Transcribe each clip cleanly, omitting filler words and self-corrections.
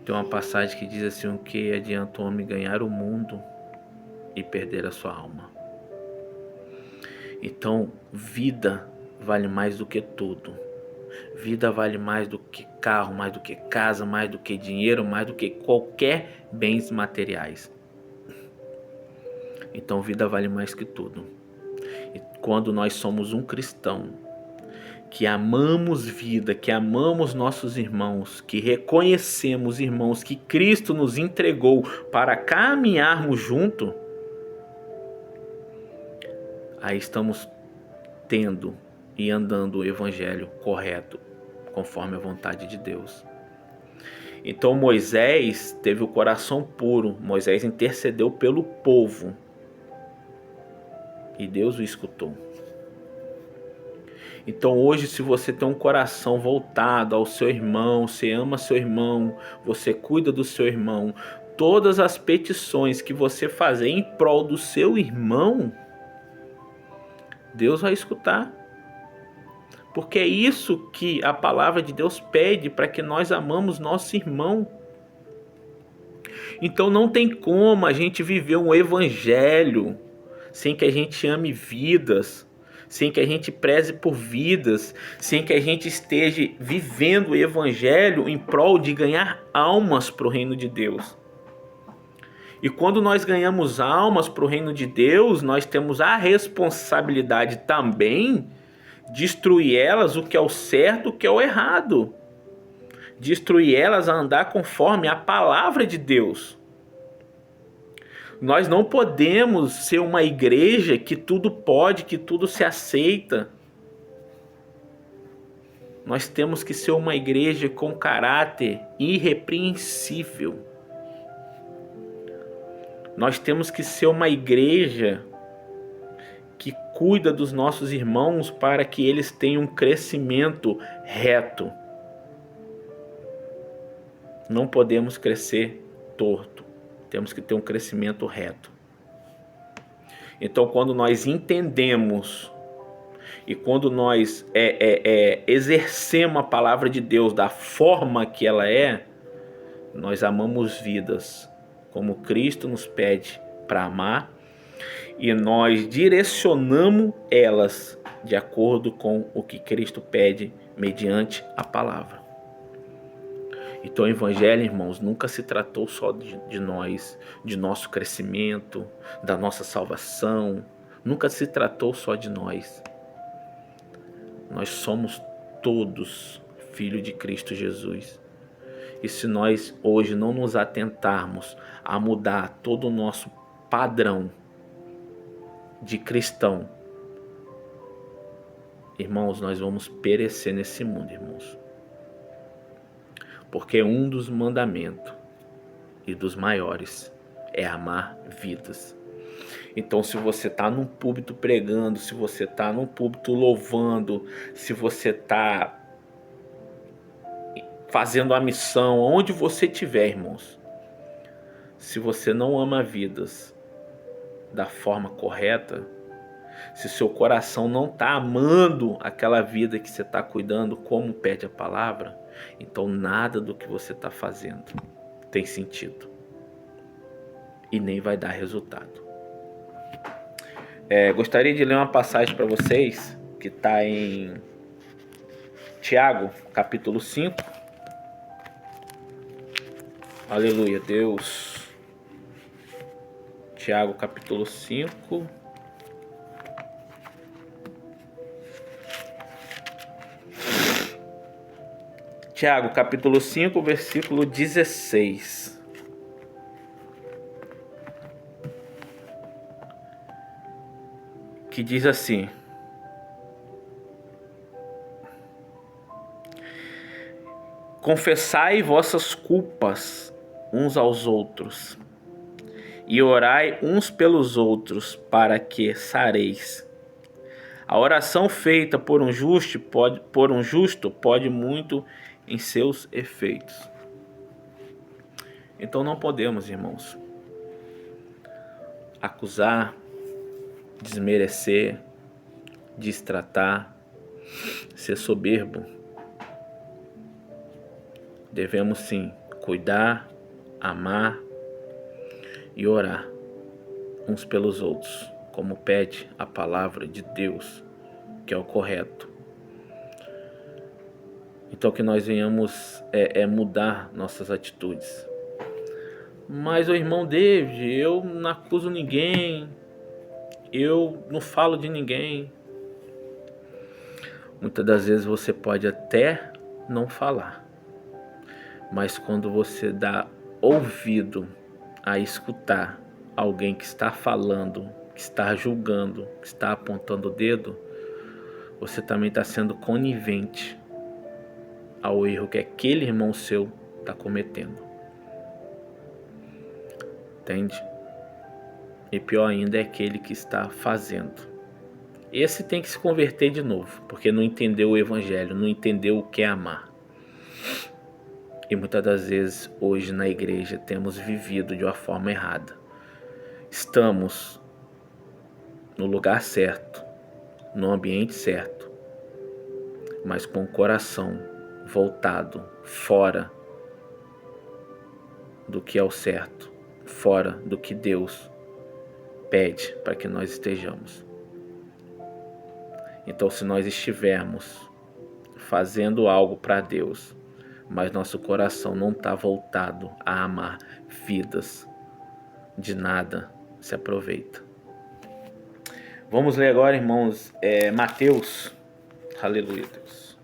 Tem uma passagem que diz assim: o que adianta o homem ganhar o mundo e perder a sua alma? Então, vida vale mais do que tudo. Vida vale mais do que carro, mais do que casa, mais do que dinheiro, mais do que qualquer bens materiais. Então, vida vale mais que tudo. E quando nós somos um cristão, que amamos vida, que amamos nossos irmãos, que reconhecemos, irmãos, que Cristo nos entregou para caminharmos junto, aí estamos tendo e andando o evangelho correto, conforme a vontade de Deus. Então Moisés teve o coração puro, Moisés intercedeu pelo povo e Deus o escutou. Então hoje, se você tem um coração voltado ao seu irmão, você ama seu irmão, você cuida do seu irmão, todas as petições que você fazer em prol do seu irmão, Deus vai escutar. Porque é isso que a palavra de Deus pede, para que nós amamos nosso irmão. Então não tem como a gente viver um evangelho sem que a gente ame vidas, sem que a gente preze por vidas, sem que a gente esteja vivendo o evangelho em prol de ganhar almas para o reino de Deus. E quando nós ganhamos almas para o reino de Deus, nós temos a responsabilidade também de destruir elas o que é o certo, o que é o errado. Destruir elas a andar conforme a palavra de Deus. Nós não podemos ser uma igreja que tudo pode, que tudo se aceita. Nós temos que ser uma igreja com caráter irrepreensível. Nós temos que ser uma igreja que cuida dos nossos irmãos para que eles tenham um crescimento reto. Não podemos crescer torto. Temos que ter um crescimento reto. Então, quando nós entendemos e quando nós exercemos a palavra de Deus da forma que ela é, nós amamos vidas como Cristo nos pede para amar, e nós direcionamos elas de acordo com o que Cristo pede mediante a palavra. Então o evangelho, irmãos, nunca se tratou só de nós, de nosso crescimento, da nossa salvação. Nunca se tratou só de nós. Nós somos todos filhos de Cristo Jesus. E se nós hoje não nos atentarmos a mudar todo o nosso padrão de cristão, irmãos, nós vamos perecer nesse mundo, irmãos. Porque um dos mandamentos e dos maiores é amar vidas. Então, se você está num púlpito pregando, se você está num púlpito louvando, se você está fazendo a missão, onde você estiver, irmãos, se você não ama vidas da forma correta, se seu coração não está amando aquela vida que você está cuidando, como pede a palavra, então nada do que você está fazendo tem sentido e nem vai dar resultado. Gostaria de ler uma passagem para vocês que está em Tiago, capítulo 5. Aleluia, Deus. Tiago, capítulo 5. Tiago, capítulo 5, versículo 16. Que diz assim: confessai vossas culpas uns aos outros e orai uns pelos outros para que sareis. A oração feita por um justo pode muito em seus efeitos. Então não podemos, irmãos, acusar, desmerecer, destratar, ser soberbo. Devemos sim cuidar, amar e orar uns pelos outros, como pede a palavra de Deus, que é o correto. Então que nós venhamos mudar nossas atitudes. Mas o irmão David, eu não acuso ninguém, eu não falo de ninguém. Muitas das vezes você pode até não falar, mas quando você dá ouvido a escutar alguém que está falando, que está julgando, que está apontando o dedo, você também está sendo conivente ao erro que aquele irmão seu está cometendo. Entende? E pior ainda é aquele que está fazendo. Esse tem que se converter de novo, porque não entendeu o evangelho, não entendeu o que é amar. E muitas das vezes hoje na igreja temos vivido de uma forma errada. Estamos no lugar certo, no ambiente certo, mas com o coração voltado fora do que é o certo, fora do que Deus pede para que nós estejamos. Então, se nós estivermos fazendo algo para Deus, mas nosso coração não está voltado a amar vidas, de nada se aproveita. Vamos ler agora, irmãos, Mateus, aleluia Deus.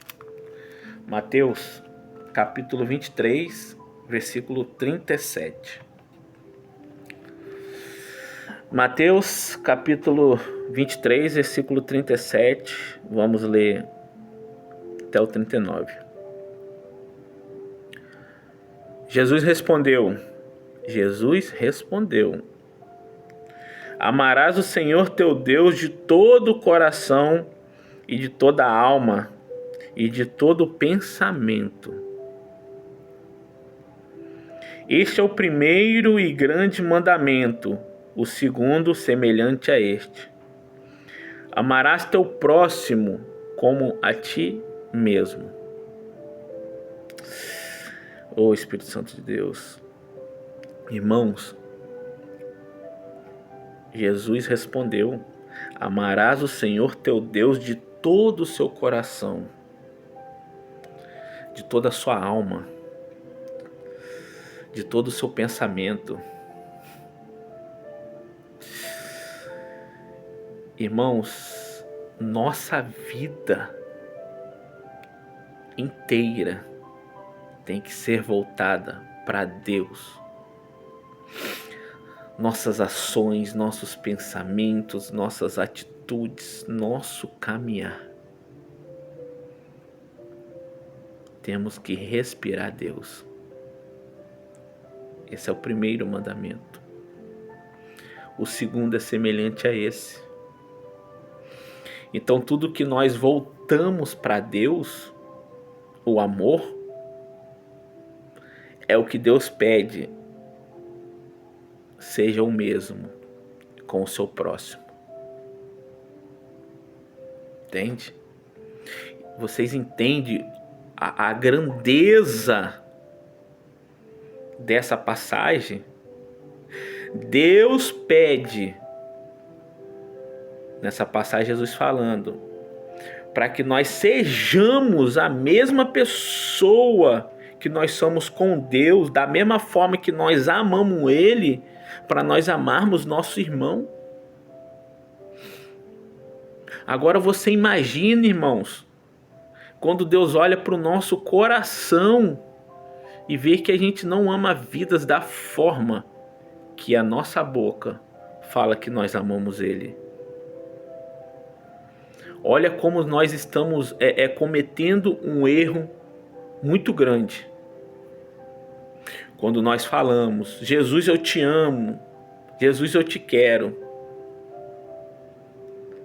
Mateus, capítulo 23, versículo 37. Mateus, capítulo 23, versículo 37, vamos ler até o 39. Jesus respondeu, amarás o Senhor teu Deus de todo o coração e de toda a alma e de todo o pensamento. Este é o primeiro e grande mandamento, o segundo semelhante a este. Amarás teu próximo como a ti mesmo. Ô Espírito Santo de Deus, irmãos, Jesus respondeu, amarás o Senhor teu Deus de todo o seu coração, de toda a sua alma, de todo o seu pensamento. Irmãos, nossa vida inteira tem que ser voltada para Deus. Nossas ações, nossos pensamentos, nossas atitudes, nosso caminhar. Temos que respirar Deus. Esse é o primeiro mandamento. O segundo é semelhante a esse. Então tudo que nós voltamos para Deus, o amor, é o que Deus pede, seja o mesmo com o seu próximo. Entende? Vocês entendem a grandeza dessa passagem? Deus pede, nessa passagem Jesus falando, para que nós sejamos a mesma pessoa que nós somos com Deus, da mesma forma que nós amamos Ele, para nós amarmos nosso irmão. Agora você imagina, irmãos, quando Deus olha para o nosso coração e vê que a gente não ama vidas da forma que a nossa boca fala que nós amamos Ele. Olha como nós estamos cometendo um erro muito grande. Quando nós falamos, Jesus eu te amo, Jesus eu te quero.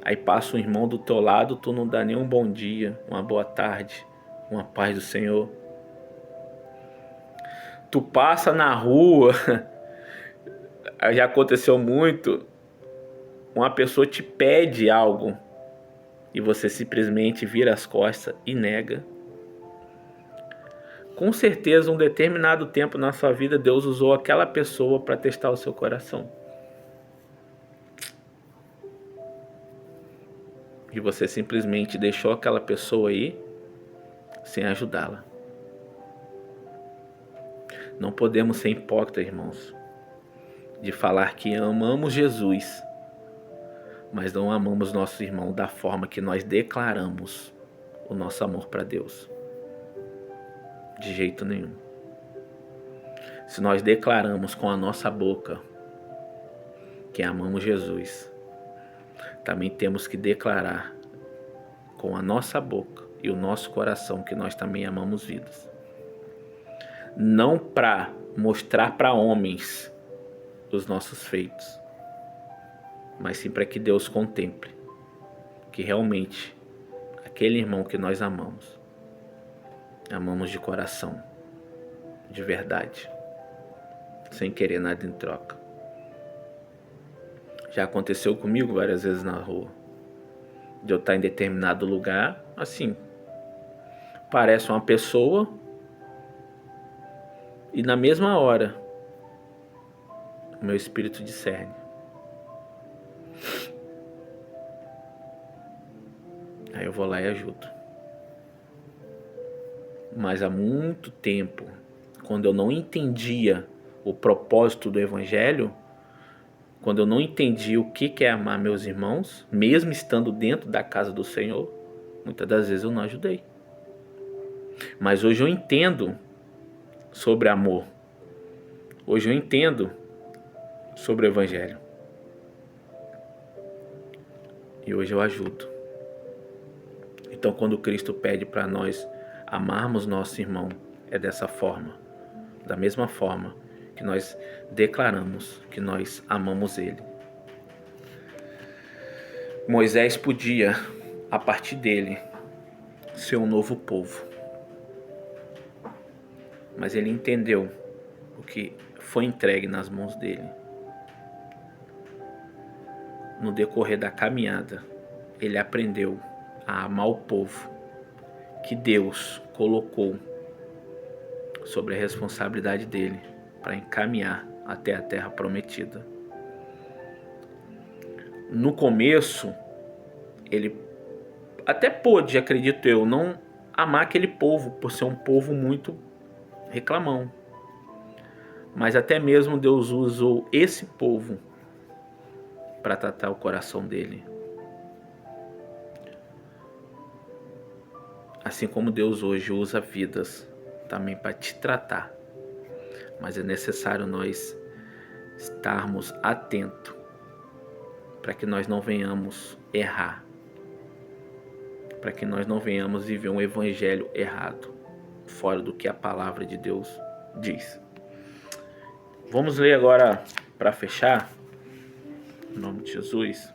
Aí passa um irmão do teu lado, tu não dá nem um bom dia, uma boa tarde, uma paz do Senhor. Tu passa na rua, já aconteceu muito, uma pessoa te pede algo e você simplesmente vira as costas e nega. com certeza, um determinado tempo na sua vida, Deus usou aquela pessoa para testar o seu coração. E você simplesmente deixou aquela pessoa aí sem ajudá-la. Não podemos ser hipócritas, irmãos, de falar que amamos Jesus, mas não amamos nosso irmão da forma que nós declaramos o nosso amor para Deus. De jeito nenhum. Se nós declaramos com a nossa boca que amamos Jesus, também temos que declarar com a nossa boca e o nosso coração que nós também amamos vidas. Não para mostrar para homens os nossos feitos, mas sim para que Deus contemple que realmente aquele irmão que nós amamos de coração, de verdade, sem querer nada em troca. Já aconteceu comigo várias vezes na rua, de eu estar em determinado lugar, assim, parece uma pessoa, e na mesma hora o meu espírito discerne. Aí eu vou lá e ajudo. Mas há muito tempo, quando eu não entendia o propósito do Evangelho, quando eu não entendi o que é amar meus irmãos, mesmo estando dentro da casa do Senhor, muitas das vezes eu não ajudei. Mas hoje eu entendo sobre amor. Hoje eu entendo sobre o Evangelho. E hoje eu ajudo. Então, quando Cristo pede para nós amarmos nosso irmão, é dessa forma. Da mesma forma que nós declaramos que nós amamos ele. Moisés podia, a partir dele, ser um novo povo. Mas ele entendeu o que foi entregue nas mãos dele. No decorrer da caminhada, ele aprendeu a amar o povo que Deus colocou sobre a responsabilidade dele para encaminhar até a terra prometida. No começo, ele até pôde, acredito eu, não amar aquele povo por ser um povo muito reclamão. Mas até mesmo Deus usou esse povo para tratar o coração dele. Assim como Deus hoje usa vidas também para te tratar. Mas é necessário nós estarmos atentos para que nós não venhamos errar. Para que nós não venhamos viver um evangelho errado, fora do que a palavra de Deus diz. Vamos ler agora, para fechar, em nome de Jesus,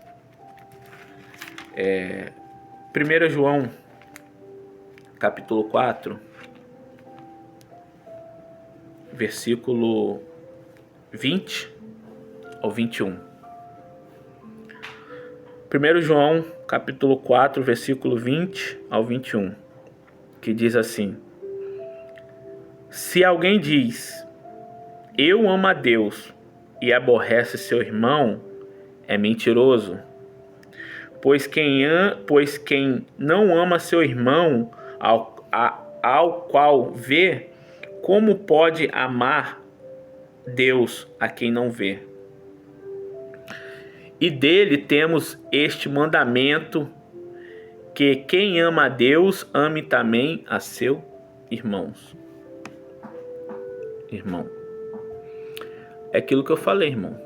1 João, capítulo 4, versículo 20 ao 21. 1 João, capítulo 4, versículo 20 ao 21, que diz assim: Se alguém diz, eu amo a Deus, e aborrece seu irmão, é mentiroso. Pois quem não ama seu irmão, ao qual vê, como pode amar Deus a quem não vê? E dele temos este mandamento, que quem ama a Deus, ame também a seus irmãos. Irmão, é aquilo que eu falei, irmão.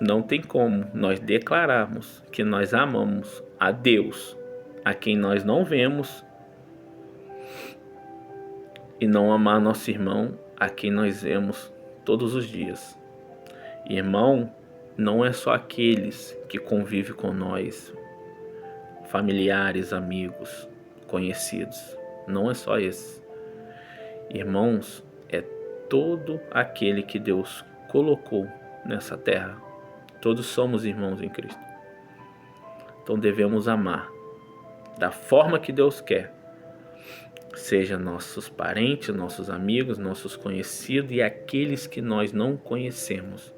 Não tem como nós declararmos que nós amamos a Deus, a quem nós não vemos, e não amar nosso irmão, a quem nós vemos todos os dias. Irmão não é só aqueles que convivem com nós, familiares, amigos, conhecidos. Não é só esses. Irmãos é todo aquele que Deus colocou nessa terra. Todos somos irmãos em Cristo. Então devemos amar da forma que Deus quer, seja nossos parentes, nossos amigos, nossos conhecidos e aqueles que nós não conhecemos.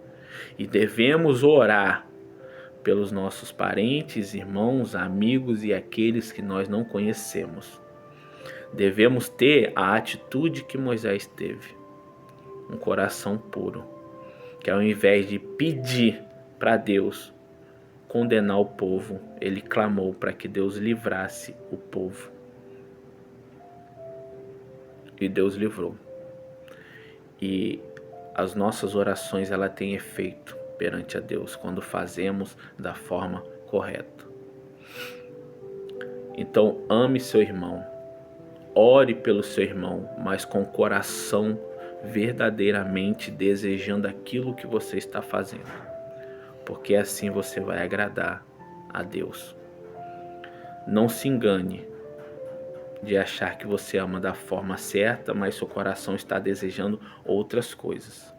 E devemos orar pelos nossos parentes, irmãos, amigos e aqueles que nós não conhecemos. Devemos ter a atitude que Moisés teve, um coração puro, que ao invés de pedir para Deus condenar o povo, ele clamou para que Deus livrasse o povo. E Deus livrou. E as nossas orações, ela têm efeito perante a Deus quando fazemos da forma correta. Então, ame seu irmão, ore pelo seu irmão, mas com o coração verdadeiramente desejando aquilo que você está fazendo, porque assim você vai agradar a Deus. Não se engane de achar que você ama da forma certa, mas seu coração está desejando outras coisas.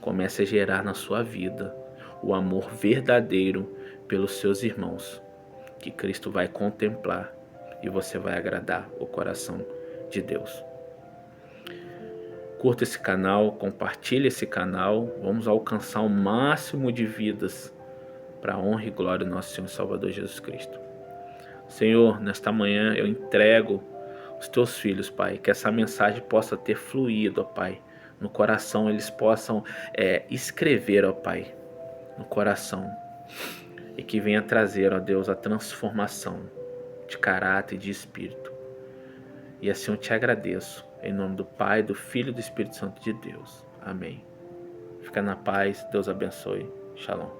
Comece a gerar na sua vida o amor verdadeiro pelos seus irmãos, que Cristo vai contemplar e você vai agradar o coração de Deus. Curta esse canal, compartilhe esse canal, vamos alcançar o máximo de vidas para a honra e glória do nosso Senhor e Salvador Jesus Cristo. Senhor, nesta manhã eu entrego os teus filhos, Pai, que essa mensagem possa ter fluído, ó Pai, no coração, eles possam escrever, ó Pai, no coração, e que venha trazer, ó Deus, a transformação de caráter e de espírito. E assim eu te agradeço, em nome do Pai, do Filho e do Espírito Santo de Deus. Amém. Fica na paz, Deus abençoe. Shalom.